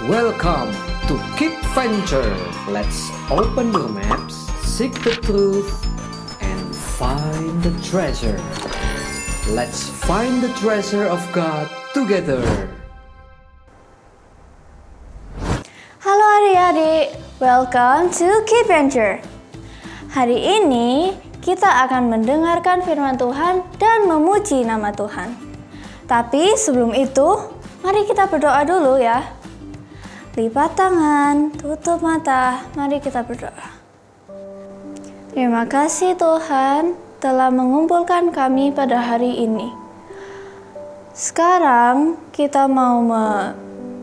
Welcome to Keep Venture. Let's open your maps, seek the truth, and find the treasure. Let's find the treasure of God together. Halo adik-adik, welcome to Keep Venture. Hari ini kita akan mendengarkan firman Tuhan dan memuji nama Tuhan. Tapi sebelum itu, mari kita berdoa dulu ya. Lipat tangan, tutup mata, mari kita berdoa. Terima kasih Tuhan telah mengumpulkan kami pada hari ini. Sekarang kita mau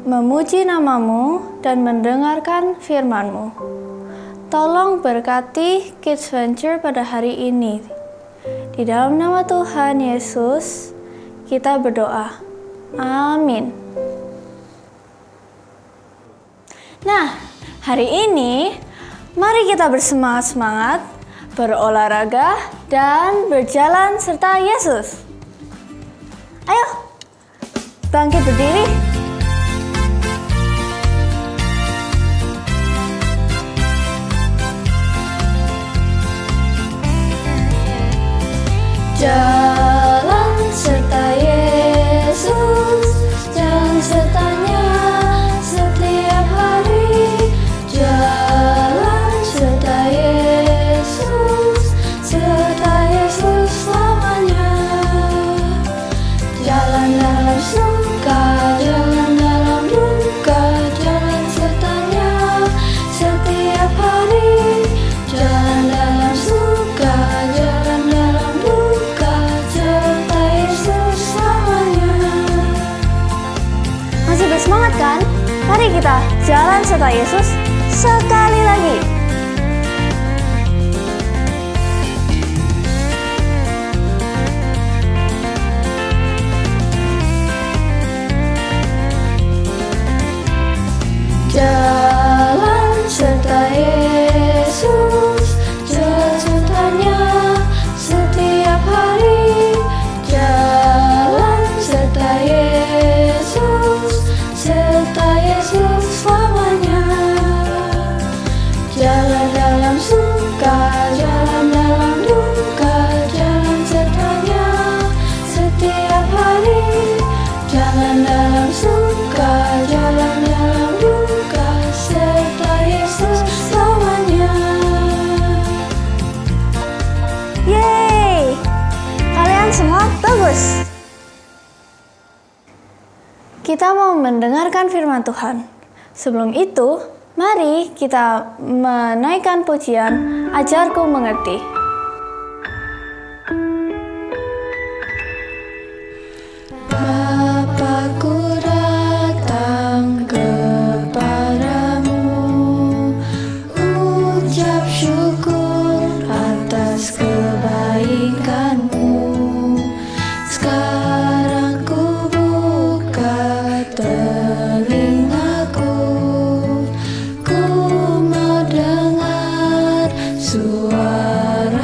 memuji namamu dan mendengarkan firman-Mu. Tolong berkati Kids Venture pada hari ini. Di dalam nama Tuhan Yesus, kita berdoa. Amin. Nah, hari ini mari kita bersemangat-semangat, berolahraga, dan berjalan serta Yesus. Ayo, bangkit berdiri. Jalan serta Yesus, jalan sertanya setiap hari. Jalan serta Yesus, serta Yesus selamanya. Jalan dalam suka, jalan dalam duka, jalan sertanya setiap hari. Jalan dalam suka, jalan dalam duka, serta Yesus selamanya. Masih bersemangat kan? Mari kita jalan serta Yesus sekali lagi. Jalan serta Yesus, jalan sertanya setiap hari. Jalan serta Yesus, serta Yesus selamanya. Jalan dalam suka, jalan dalam duka, jalan sertanya setiap hari. Jalan dalam suka, jalan dalam duka, serta Yesus selamanya. Yeay! Kalian semua bagus! Kita mau mendengarkan firman Tuhan. Sebelum itu, mari kita menaikkan pujian Ajarku Mengerti. Bapakku datang kepadamu, ucap syukur atas kebaikanmu. Sekarang ku buka telingaku, ku mau dengar suara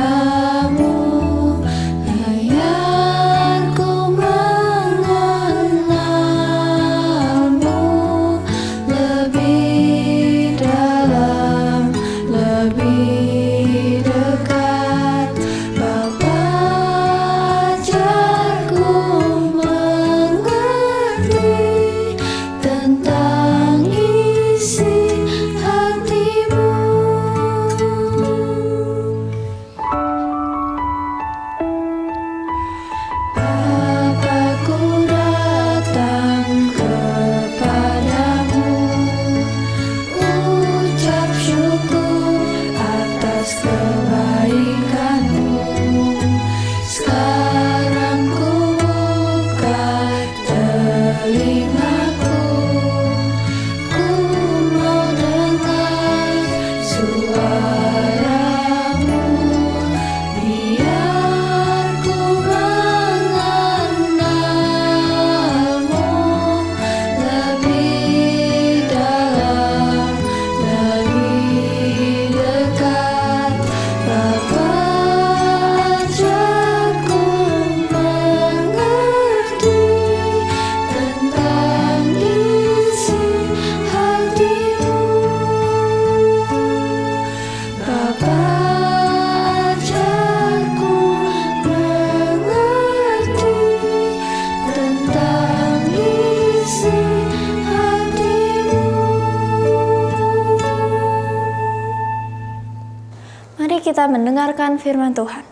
kita mendengarkan firman Tuhan.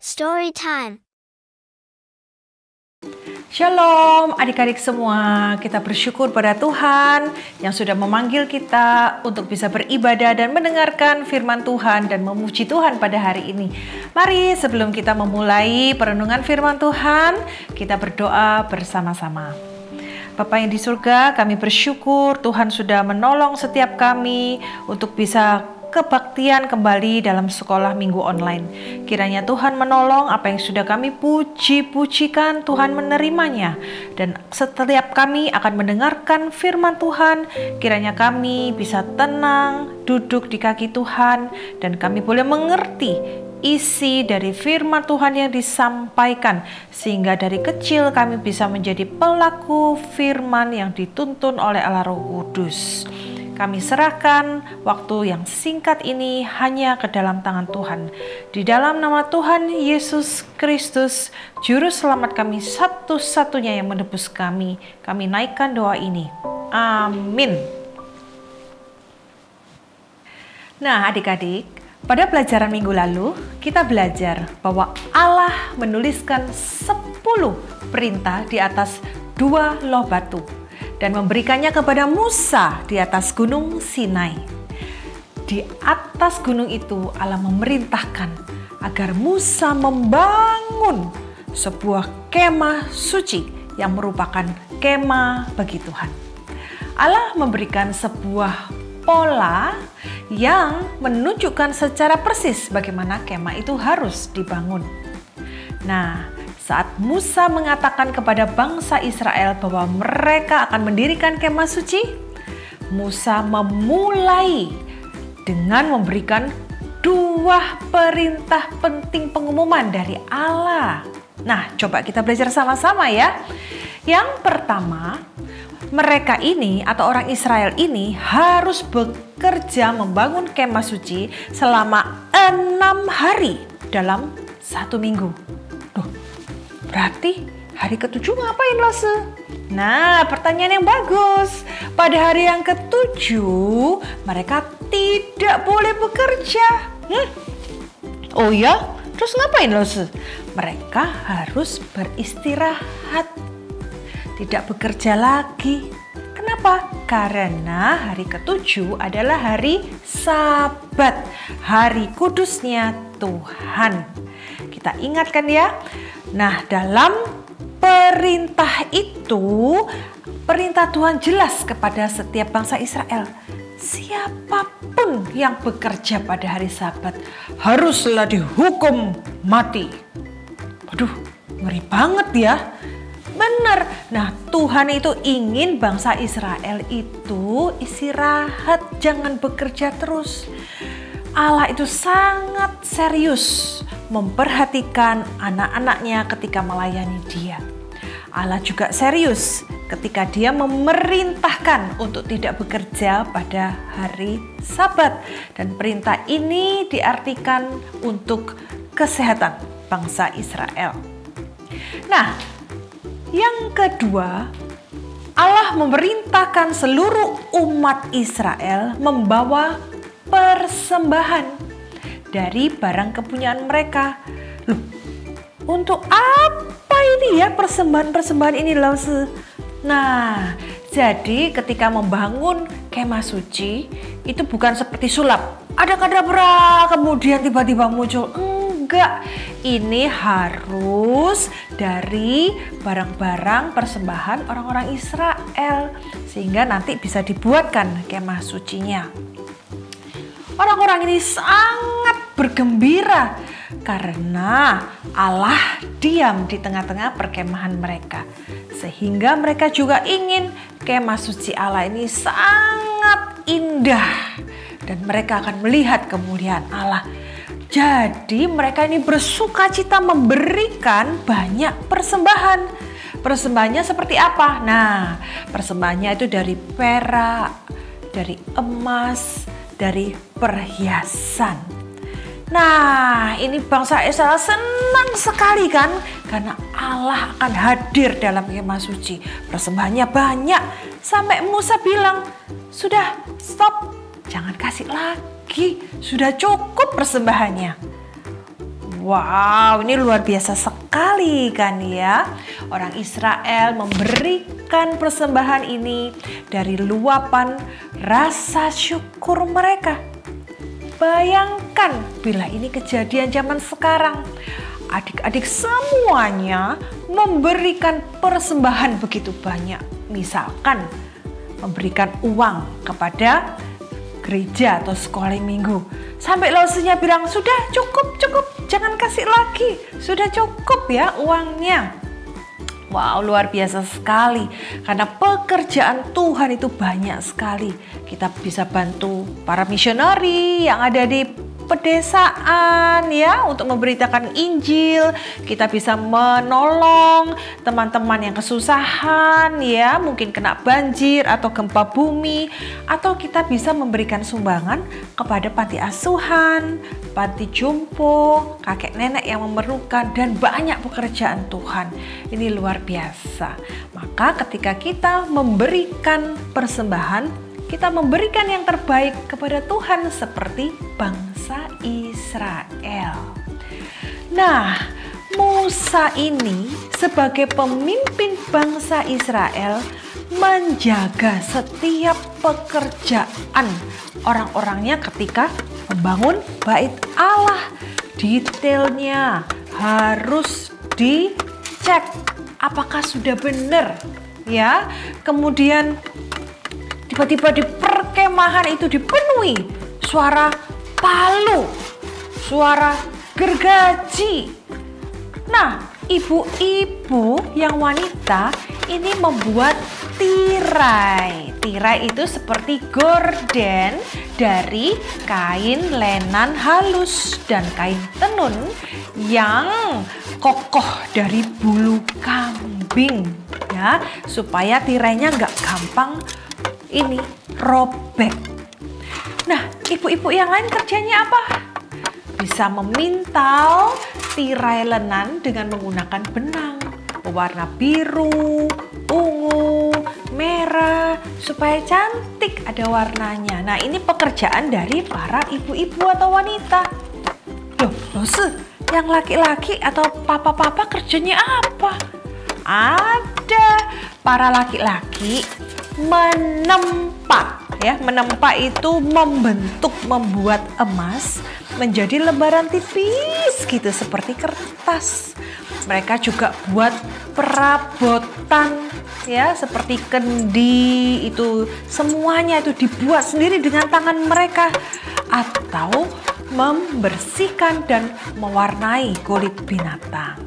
Story time. Shalom adik-adik semua, kita bersyukur pada Tuhan yang sudah memanggil kita untuk bisa beribadah dan mendengarkan firman Tuhan dan memuji Tuhan pada hari ini. Mari sebelum kita memulai perenungan firman Tuhan, kita berdoa bersama-sama. Bapa yang di surga, kami bersyukur Tuhan sudah menolong setiap kami untuk bisa kebaktian kembali dalam sekolah minggu online. Kiranya Tuhan menolong apa yang sudah kami puji-pujikan, Tuhan menerimanya. Dan setiap kami akan mendengarkan firman Tuhan, kiranya kami bisa tenang, duduk di kaki Tuhan, dan kami boleh mengerti isi dari firman Tuhan yang disampaikan, sehingga dari kecil kami bisa menjadi pelaku firman yang dituntun oleh Allah Roh Kudus. Kami serahkan waktu yang singkat ini hanya ke dalam tangan Tuhan. Di dalam nama Tuhan Yesus Kristus, Juru Selamat kami satu-satunya yang menebus kami naikkan doa ini. Amin. Nah adik-adik, pada pelajaran minggu lalu, kita belajar bahwa Allah menuliskan 10 perintah di atas 2 loh batu dan memberikannya kepada Musa di atas gunung Sinai. Di atas gunung itu Allah memerintahkan agar Musa membangun sebuah kemah suci yang merupakan kemah bagi Tuhan. Allah memberikan sebuah pola yang menunjukkan secara persis bagaimana kemah itu harus dibangun. Nah, saat Musa mengatakan kepada bangsa Israel bahwa mereka akan mendirikan kemah suci, Musa memulai dengan memberikan 2 perintah penting pengumuman dari Allah. Nah, coba kita belajar sama-sama ya. Yang pertama, mereka ini atau orang Israel ini harus bekerja membangun kemah suci selama 6 hari dalam 1 minggu. Berarti hari ke-7 ngapain Lose? Nah, pertanyaan yang bagus. Pada hari yang ke-7 mereka tidak boleh bekerja. Oh ya? Terus ngapain Lose? Mereka harus beristirahat. Tidak bekerja lagi. Kenapa? Karena hari ke-7 adalah hari Sabat, hari kudusnya Tuhan. Kita ingatkan ya. Nah, dalam perintah itu, perintah Tuhan jelas kepada setiap bangsa Israel. Siapapun yang bekerja pada hari Sabat haruslah dihukum mati. Waduh, ngeri banget ya. Benar. Nah, Tuhan itu ingin bangsa Israel itu istirahat, jangan bekerja terus. Allah itu sangat serius memperhatikan anak-anaknya ketika melayani Dia. Allah juga serius ketika Dia memerintahkan untuk tidak bekerja pada hari Sabat. Dan perintah ini diartikan untuk kesehatan bangsa Israel. Nah, yang kedua, Allah memerintahkan seluruh umat Israel membawa persembahan dari barang kepunyaan mereka. Loh, untuk apa ini ya persembahan ini Lause? Nah, jadi ketika membangun kemah suci itu bukan seperti sulap. Ada kadabra kemudian tiba-tiba muncul. Enggak, ini harus dari barang-barang persembahan orang-orang Israel sehingga nanti bisa dibuatkan kemah sucinya. Orang-orang ini sangat bergembira karena Allah diam di tengah-tengah perkemahan mereka. Sehingga mereka juga ingin kemah suci Allah ini sangat indah dan mereka akan melihat kemuliaan Allah. Jadi mereka ini bersukacita memberikan banyak persembahan. Persembahannya seperti apa? Nah, persembahannya itu dari perak, dari emas, dari perhiasan. Nah, ini bangsa Israel senang sekali kan? Karena Allah akan hadir dalam kemah suci. Persembahannya banyak. Sampai Musa bilang, sudah stop, jangan kasih lagi, sudah cukup persembahannya. Wow, ini luar biasa sekali kan ya. Orang Israel memberikan persembahan ini dari luapan rasa syukur mereka. Bayangkan bila ini kejadian zaman sekarang. Adik-adik semuanya memberikan persembahan begitu banyak. Misalkan memberikan uang kepada gereja atau sekolah minggu. Sampai losenya bilang, sudah cukup, jangan kasih lagi. Sudah cukup ya uangnya. Wow, luar biasa sekali. Karena pekerjaan Tuhan itu banyak sekali. Kita bisa bantu para misionari yang ada di pedesaan ya untuk memberitakan Injil. Kita bisa menolong teman-teman yang kesusahan ya, mungkin kena banjir atau gempa bumi, atau kita bisa memberikan sumbangan kepada panti asuhan, panti jompo, kakek nenek yang memerlukan, dan banyak pekerjaan Tuhan. Ini luar biasa. Maka ketika kita memberikan persembahan, kita memberikan yang terbaik kepada Tuhan seperti bangsa Israel. Nah, Musa ini sebagai pemimpin bangsa Israel menjaga setiap pekerjaan orang-orangnya ketika membangun bait Allah. Detailnya harus dicek apakah sudah benar ya. Kemudian tiba-tiba di perkemahan itu dipenuhi suara palu, suara gergaji. Nah, ibu-ibu yang wanita ini membuat tirai. Tirai itu seperti gorden dari kain lenan halus dan kain tenun yang kokoh dari bulu kambing ya, supaya tirainya nggak gampang ini robek. Nah, ibu-ibu yang lain kerjanya apa? Bisa memintal tirai lenan dengan menggunakan benang berwarna biru, ungu, merah, supaya cantik ada warnanya. Nah, ini pekerjaan dari para ibu-ibu atau wanita. Loh, yang laki-laki atau papa-papa kerjanya apa? Ada para laki-laki menempa ya. Menempa itu membuat emas menjadi lembaran tipis gitu seperti kertas. Mereka juga buat perabotan ya, seperti kendi, itu semuanya itu dibuat sendiri dengan tangan mereka, atau membersihkan dan mewarnai kulit binatang.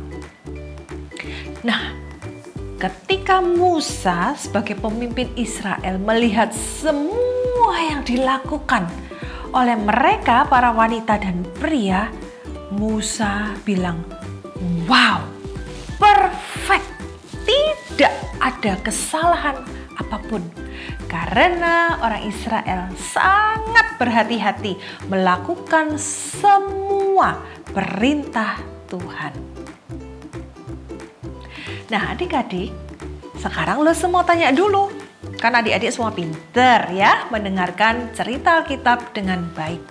Nah, ketika Musa sebagai pemimpin Israel melihat semua yang dilakukan oleh mereka, para wanita dan pria, Musa bilang, wow, perfect, tidak ada kesalahan apapun. Karena orang Israel sangat berhati-hati melakukan semua perintah Tuhan. Nah, adik-adik, sekarang lo semua tanya dulu. Kan adik-adik semua pinter ya mendengarkan cerita Alkitab dengan baik.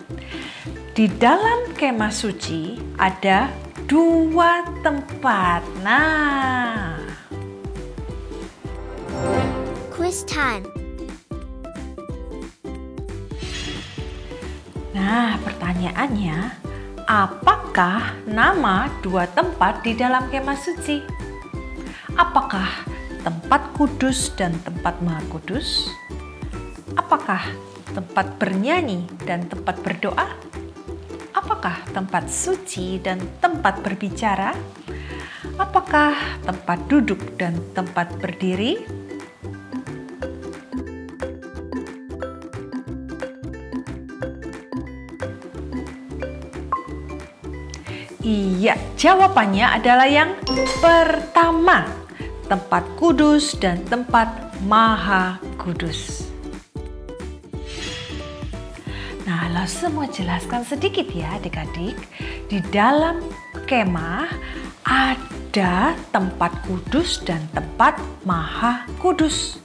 Di dalam kemah suci ada 2 tempat. Nah, quiz time. Nah, pertanyaannya, apakah nama 2 tempat di dalam kemah suci? Apakah tempat kudus dan tempat maha kudus? Apakah tempat bernyanyi dan tempat berdoa? Apakah tempat suci dan tempat berbicara? Apakah tempat duduk dan tempat berdiri? Iya, jawabannya adalah yang pertama, tempat kudus dan tempat maha kudus. Nah, lo semua jelaskan sedikit ya adik-adik. Di dalam kemah ada tempat kudus dan tempat maha kudus.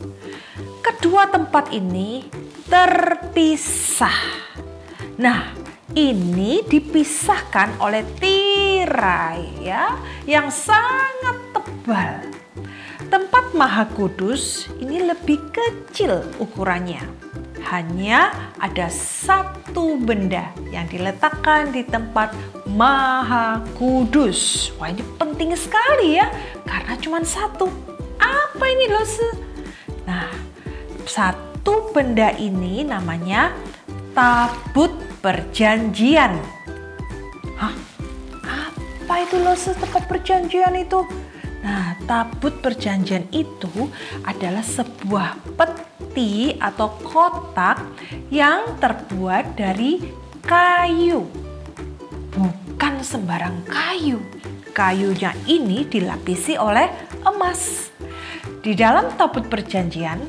Kedua tempat ini terpisah. Nah, ini dipisahkan oleh tirai ya, yang sangat tebal. Tempat Maha Kudus ini lebih kecil ukurannya. Hanya ada satu benda yang diletakkan di tempat Maha Kudus. Wah, ini penting sekali ya, karena cuma satu. Apa ini Lose? Nah, satu benda ini namanya tabut perjanjian. Hah? Apa itu Lose tabut perjanjian itu? Nah, tabut perjanjian itu adalah sebuah peti atau kotak yang terbuat dari kayu. Bukan sembarang kayu. Kayunya ini dilapisi oleh emas. Di dalam tabut perjanjian,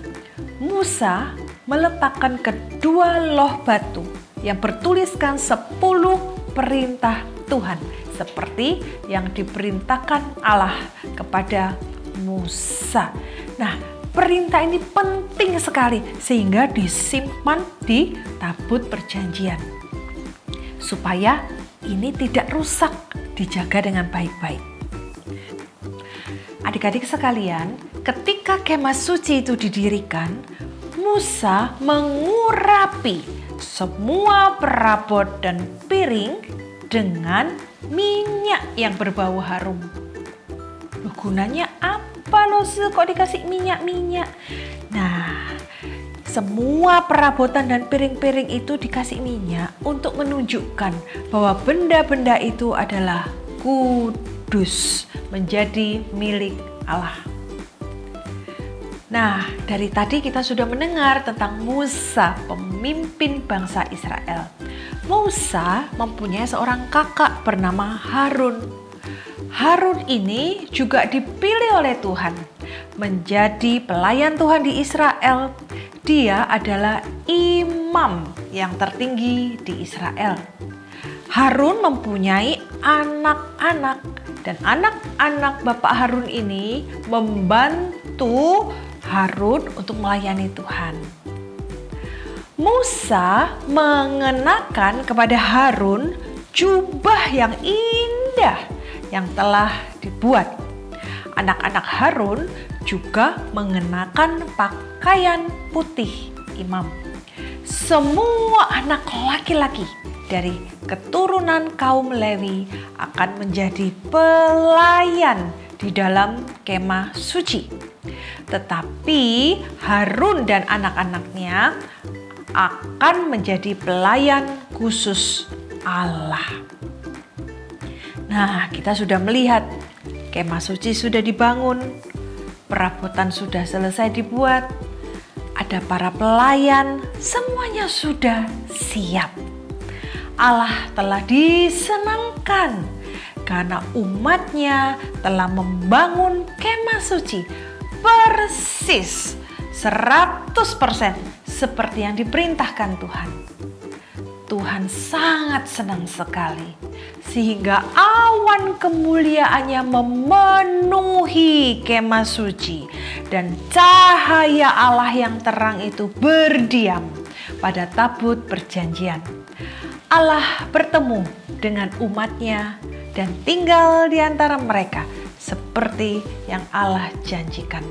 Musa meletakkan kedua loh batu yang bertuliskan 10 perintah Tuhan, seperti yang diperintahkan Allah kepada Musa. Nah, perintah ini penting sekali sehingga disimpan di tabut perjanjian. Supaya ini tidak rusak, dijaga dengan baik-baik. Adik-adik sekalian, ketika kemah suci itu didirikan, Musa mengurapi semua perabot dan piring dengan minyak yang berbau harum. Gunanya apa Lose kok dikasih minyak-minyak? Nah, semua perabotan dan piring-piring itu dikasih minyak untuk menunjukkan bahwa benda-benda itu adalah kudus, menjadi milik Allah. Nah, dari tadi kita sudah mendengar tentang Musa, pemimpin bangsa Israel. Musa mempunyai seorang kakak bernama Harun. Harun ini juga dipilih oleh Tuhan menjadi pelayan Tuhan di Israel. Dia adalah imam yang tertinggi di Israel. Harun mempunyai anak-anak dan anak-anak Bapak Harun ini membantu Harun untuk melayani Tuhan. Musa mengenakan kepada Harun jubah yang indah yang telah dibuat. Anak-anak Harun juga mengenakan pakaian putih imam. Semua anak laki-laki dari keturunan kaum Lewi akan menjadi pelayan di dalam kemah suci. Tetapi Harun dan anak-anaknya akan menjadi pelayan khusus Allah. Nah, kita sudah melihat kemah suci sudah dibangun, perabotan sudah selesai dibuat, ada para pelayan, semuanya sudah siap. Allah telah disenangkan karena umatnya telah membangun kemah suci persis 100% seperti yang diperintahkan Tuhan. Tuhan sangat senang sekali sehingga awan kemuliaannya memenuhi kemah suci dan cahaya Allah yang terang itu berdiam pada tabut perjanjian. Allah bertemu dengan umatnya dan tinggal di antara mereka seperti yang Allah janjikan.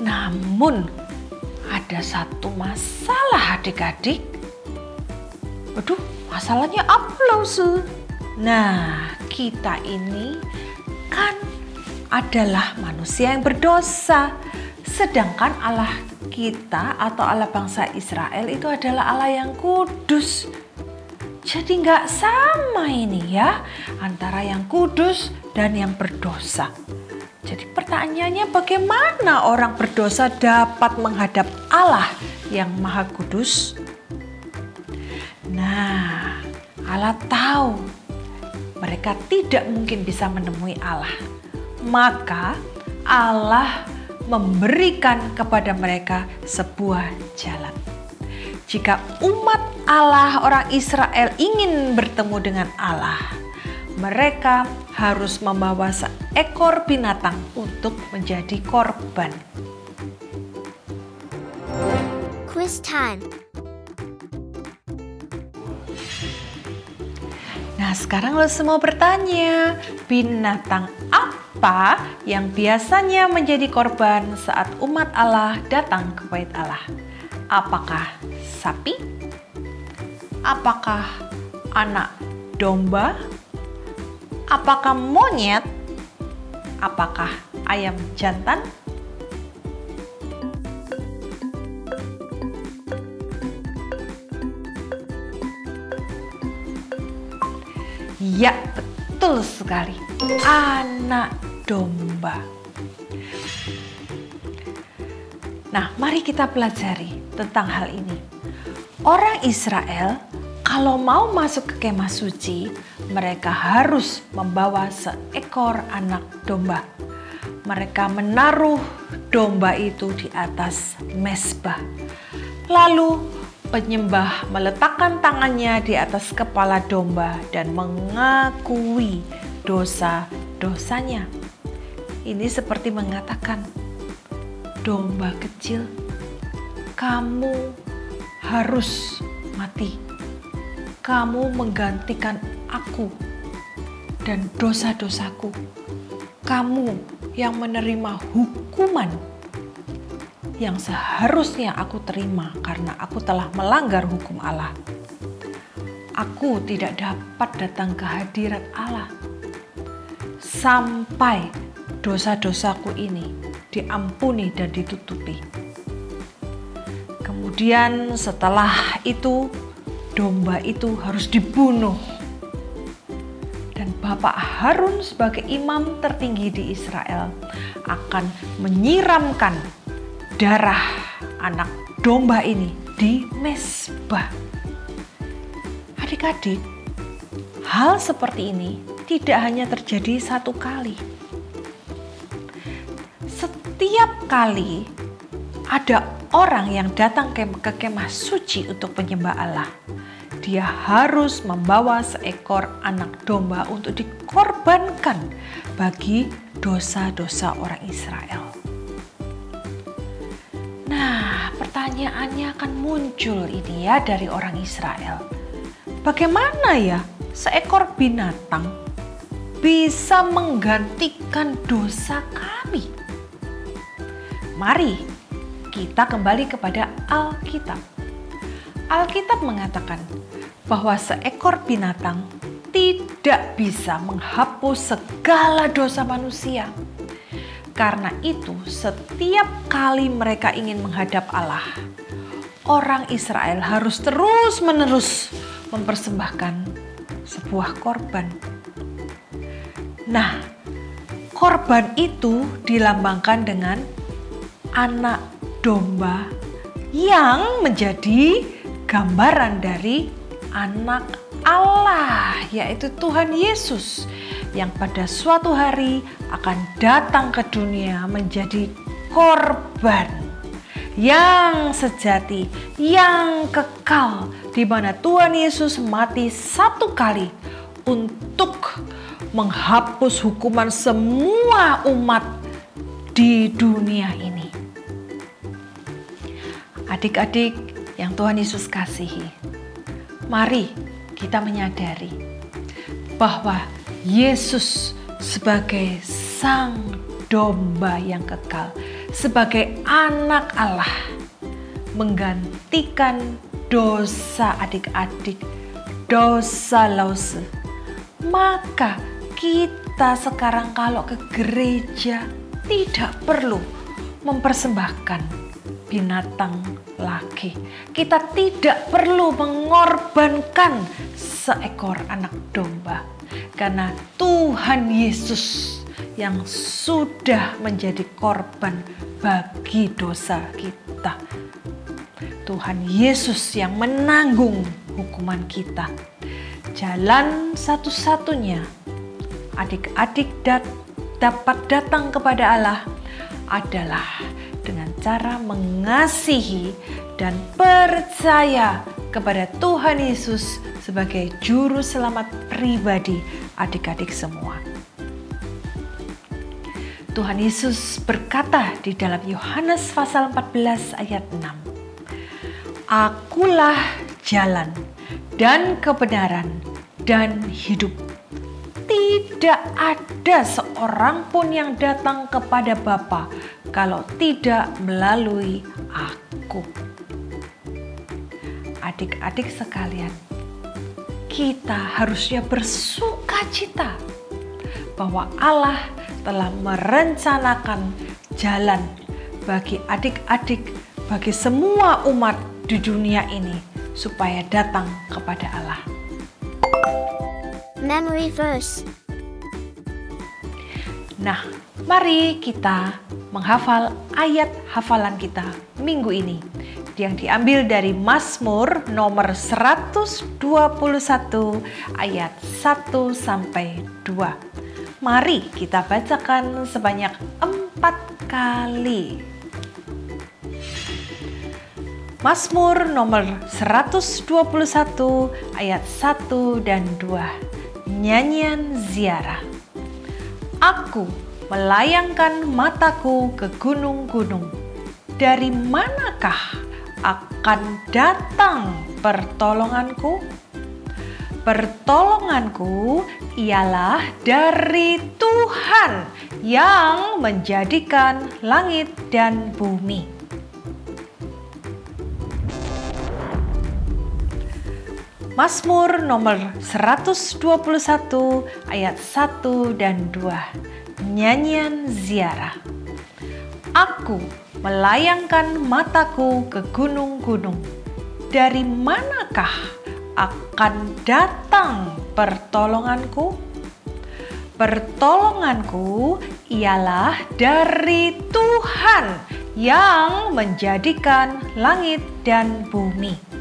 Namun ada satu masalah adik-adik. Waduh, masalahnya apa Lause? Nah, kita ini kan adalah manusia yang berdosa. Sedangkan Allah kita atau Allah bangsa Israel itu adalah Allah yang kudus. Jadi nggak sama ini ya antara yang kudus dan yang berdosa. Jadi pertanyaannya bagaimana orang berdosa dapat menghadap Allah yang maha kudus? Nah, Allah tahu mereka tidak mungkin bisa menemui Allah. Maka Allah memberikan kepada mereka sebuah jalan. Jika umat Allah, orang Israel ingin bertemu dengan Allah, mereka harus membawa seekor binatang untuk menjadi korban. Quiz time. Nah, sekarang lo semua bertanya, binatang apa yang biasanya menjadi korban saat umat Allah datang ke bait Allah? Apakah sapi? Apakah anak domba? Apakah monyet? Apakah ayam jantan? Ya, betul sekali. Anak domba. Nah, mari kita pelajari tentang hal ini. Orang Israel kalau mau masuk ke kemah suci, mereka harus membawa seekor anak domba. Mereka menaruh domba itu di atas mezbah. Lalu penyembah meletakkan tangannya di atas kepala domba dan mengakui dosa-dosanya. Ini seperti mengatakan, domba kecil, kamu harus mati. Kamu menggantikan aku dan dosa-dosaku. Kamu yang menerima hukuman yang seharusnya aku terima karena aku telah melanggar hukum Allah. Aku tidak dapat datang ke hadirat Allah sampai dosa-dosaku ini diampuni dan ditutupi. Kemudian setelah itu domba itu harus dibunuh. Dan Bapak Harun sebagai imam tertinggi di Israel akan menyiramkan darah anak domba ini di mezbah. Adik-adik, hal seperti ini tidak hanya terjadi satu kali. Setiap kali ada orang yang datang ke kemah suci untuk menyembah Allah, dia harus membawa seekor anak domba untuk dikorbankan bagi dosa-dosa orang Israel. Nah, pertanyaannya akan muncul ini ya dari orang Israel. Bagaimana ya seekor binatang bisa menggantikan dosa kami? Mari kita kembali kepada Alkitab. Alkitab mengatakan bahwa seekor binatang tidak bisa menghapus segala dosa manusia. Karena itu, setiap kali mereka ingin menghadap Allah, orang Israel harus terus-menerus mempersembahkan sebuah korban. Nah, korban itu dilambangkan dengan anak domba yang menjadi gambaran dari anak Allah, yaitu Tuhan Yesus yang pada suatu hari akan datang ke dunia menjadi korban yang sejati, yang kekal, di mana Tuhan Yesus mati satu kali untuk menghapus hukuman semua umat di dunia ini. Adik-adik yang Tuhan Yesus kasihi, mari kita menyadari bahwa Yesus sebagai sang domba yang kekal, sebagai anak Allah, menggantikan dosa adik-adik, dosa Lause. Maka kita sekarang kalau ke gereja tidak perlu mempersembahkan binatang lagi. Kita tidak perlu mengorbankan seekor anak domba. Karena Tuhan Yesus yang sudah menjadi korban bagi dosa kita. Tuhan Yesus yang menanggung hukuman kita. Jalan satu-satunya adik-adik dapat datang kepada Allah adalah dengan cara mengasihi dan percaya kepada Tuhan Yesus sebagai juru selamat pribadi adik-adik semua. Tuhan Yesus berkata di dalam Yohanes pasal 14 ayat 6, Akulah jalan dan kebenaran dan hidup. Tidak ada seorang pun yang datang kepada Bapa kalau tidak melalui aku. Adik-adik sekalian, kita harusnya bersukacita bahwa Allah telah merencanakan jalan bagi adik-adik, bagi semua umat di dunia ini supaya datang kepada Allah. Memory verse. Nah, mari kita menghafal ayat hafalan kita minggu ini yang diambil dari Mazmur nomor 121 ayat 1 sampai 2. Mari kita bacakan sebanyak 4 kali. Mazmur nomor 121 ayat 1 dan 2. Nyanyian ziarah. Aku melayangkan mataku ke gunung-gunung. Dari manakah akan datang pertolonganku? Pertolonganku ialah dari Tuhan yang menjadikan langit dan bumi. Mazmur nomor 121 ayat 1 dan 2. Nyanyian ziarah. Aku melayangkan mataku ke gunung-gunung. Dari manakah akan datang pertolonganku? Pertolonganku ialah dari Tuhan yang menjadikan langit dan bumi.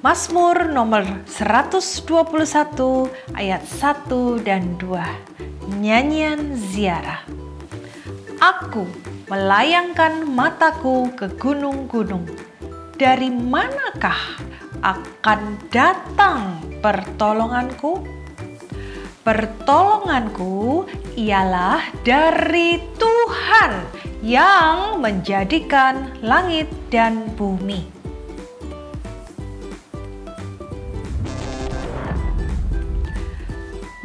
Mazmur nomor 121 ayat 1 dan 2. Nyanyian ziarah. Aku melayangkan mataku ke gunung-gunung. Dari manakah akan datang pertolonganku? Pertolonganku ialah dari Tuhan yang menjadikan langit dan bumi.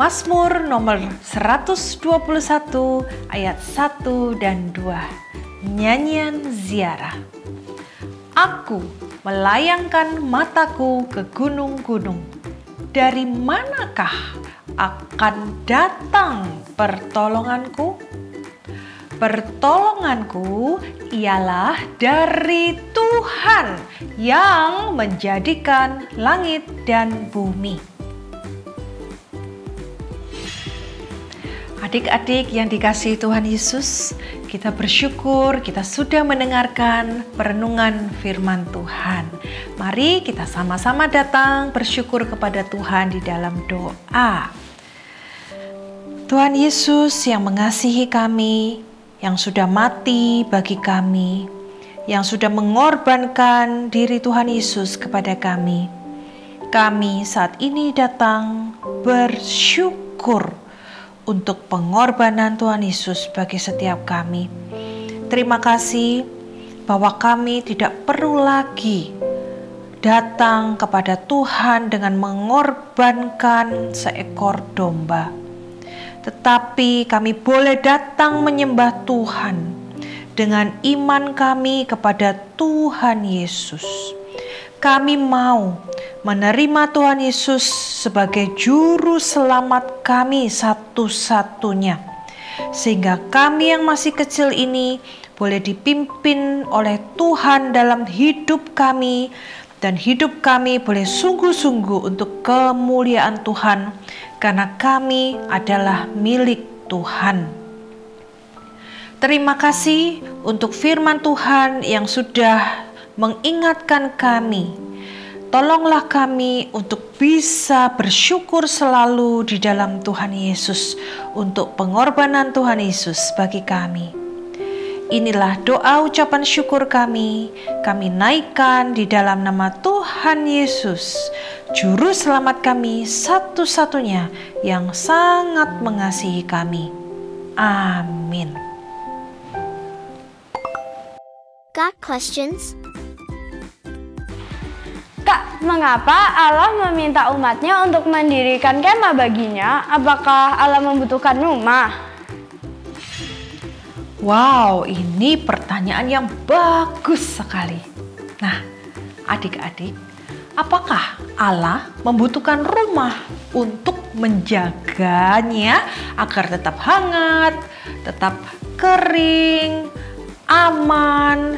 Mazmur nomor 121 ayat 1 dan 2. Nyanyian ziarah. Aku melayangkan mataku ke gunung-gunung. Dari manakah akan datang pertolonganku? Pertolonganku ialah dari Tuhan yang menjadikan langit dan bumi. Adik-adik yang dikasihi Tuhan Yesus, kita bersyukur kita sudah mendengarkan perenungan firman Tuhan. Mari kita sama-sama datang bersyukur kepada Tuhan di dalam doa. Tuhan Yesus yang mengasihi kami, yang sudah mati bagi kami, yang sudah mengorbankan diri Tuhan Yesus kepada kami. Kami saat ini datang bersyukur untuk pengorbanan Tuhan Yesus bagi setiap kami. Terima kasih bahwa kami tidak perlu lagi datang kepada Tuhan dengan mengorbankan seekor domba. Tetapi kami boleh datang menyembah Tuhan dengan iman kami kepada Tuhan Yesus. Kami mau menerima Tuhan Yesus sebagai juru selamat kami satu-satunya. Sehingga kami yang masih kecil ini boleh dipimpin oleh Tuhan dalam hidup kami. Dan hidup kami boleh sungguh-sungguh untuk kemuliaan Tuhan. Karena kami adalah milik Tuhan. Terima kasih untuk firman Tuhan yang sudah mengingatkan kami. Tolonglah kami untuk bisa bersyukur selalu di dalam Tuhan Yesus untuk pengorbanan Tuhan Yesus bagi kami. Inilah doa ucapan syukur kami naikkan di dalam nama Tuhan Yesus, Juru Selamat kami satu-satunya yang sangat mengasihi kami. Amin. Got questions? Kak, mengapa Allah meminta umatnya untuk mendirikan kemah baginya? Apakah Allah membutuhkan rumah? Wow, ini pertanyaan yang bagus sekali. Nah, adik-adik, apakah Allah membutuhkan rumah untuk menjaganya agar tetap hangat, tetap kering, aman,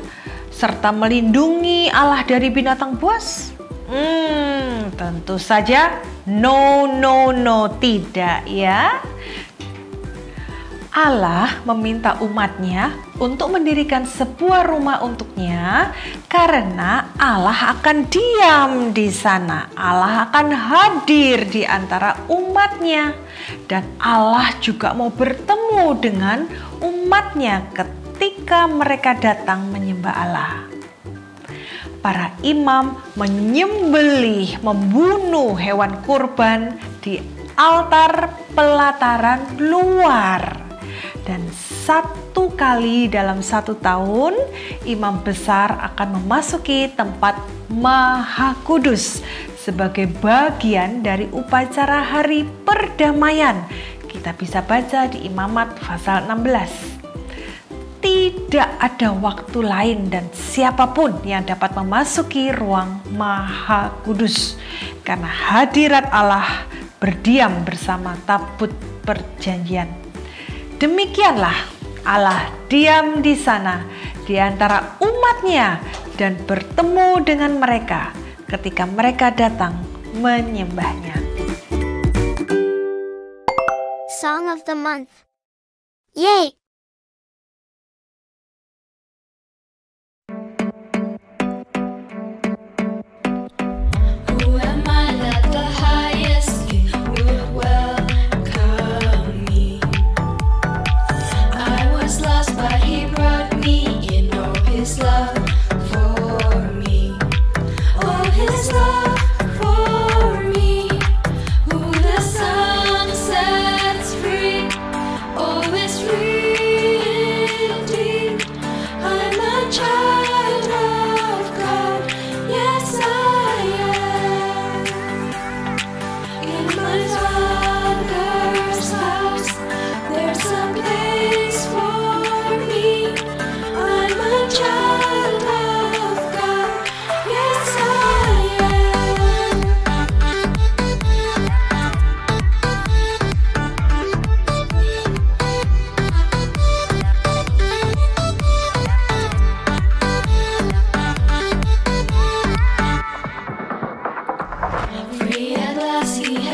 serta melindungi Allah dari binatang buas? Tentu saja no, tidak ya. Allah meminta umatnya untuk mendirikan sebuah rumah untuknya karena Allah akan diam di sana. Allah akan hadir di antara umatnya dan Allah juga mau bertemu dengan umatnya ketika mereka datang menyembah Allah. Para imam menyembelih, membunuh hewan kurban di altar pelataran luar. Dan 1 kali dalam 1 tahun, imam besar akan memasuki tempat Maha Kudus sebagai bagian dari upacara hari perdamaian. Kita bisa baca di Imamat pasal 16. Tidak ada waktu lain dan siapapun yang dapat memasuki ruang Maha Kudus karena hadirat Allah berdiam bersama tabut perjanjian. Demikianlah Allah diam di sana di antara umatnya dan bertemu dengan mereka ketika mereka datang menyembahnya. Song of the month. Yay!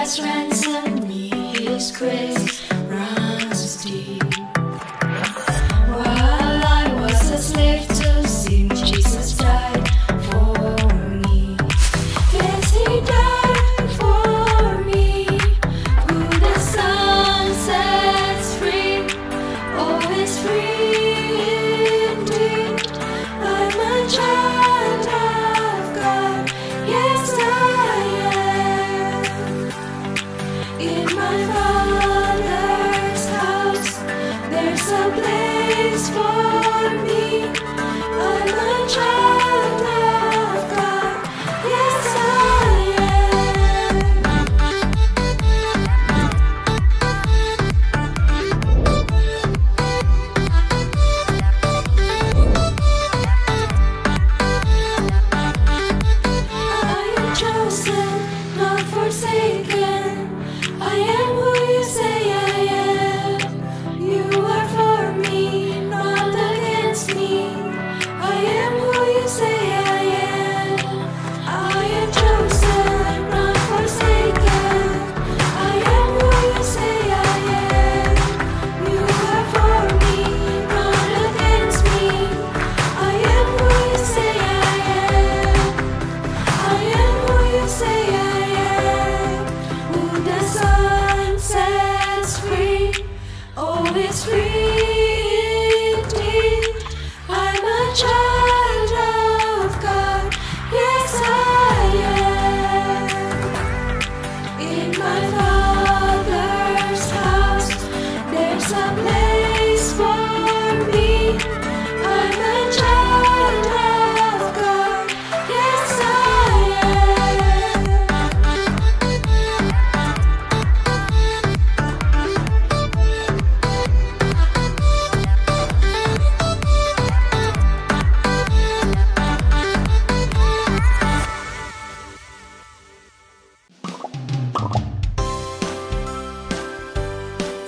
Ransomed me, His grace runs deep. While I was a slave to sin, Jesus died for me. Yes, He died for me. Who the Son sets free, oh, is free indeed. I'm a child of God. Yes, I am. In my Father's house, there's a place for me. I'm a child of God. Yes, I am. I am chosen, not forsaken. I am who you say I am. You are for me, not against me. I am who you say I am. I am chosen, not forsaken. I am who you say I am. You are for me, not against me. I am who you say I am. I am who you say I am. Who the Son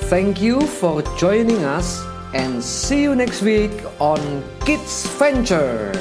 Thank you for joining us and see you next week on Kids Venture.